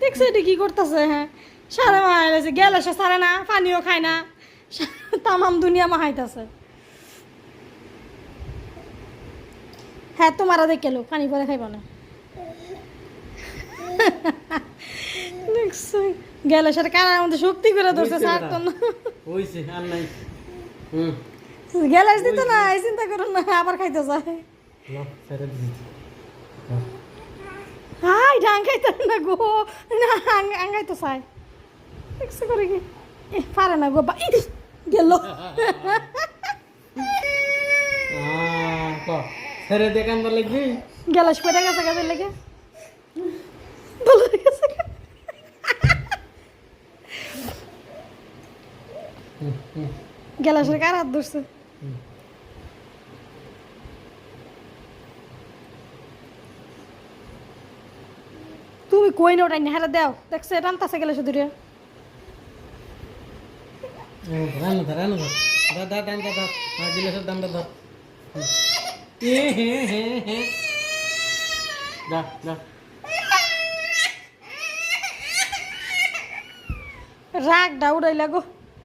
দেখছো এটা কি করতেছে? হ্যাঁ, সারা মাহাইছে, গেল সে সারে না, পানিও খায় না, তামাম দুনিয়া মাহাইতেছে। হ্যাঁ, তোমারা দেখে লো, পানি পরে খাইব না। দেখছো গেল সেটা কারার মধ্যে শক্তি করে ধরছে, ছাড়তো না। হইছে আর নাই। হুম গেলাস দিত না, এই চিন্তা করো না, আবার খাইতে যায়। লো ছেড়ে দিছি। হাই ডাং খাইতে না গো, না আঙ্গাই তো চাই। দেখছো করে কি পারে না গো, গেল। ক ছেড়ে দে কান্দ লাগবি। গেলাস পড়ে গেছে গাছের লেগে, বলে গেছে। গেলাসের কার হাত ধরছে? তুমি কই না ওটাই নেহারা দাও, দেখছো টানতাছে গেলাসে ধরে। রানো ধর রানো ধর, দাদা ডান্ডা ধর, গিলাসের ডান্ডা ধর। এ হে হে হে, দা দা। রাগ ডাউডাই লাগো।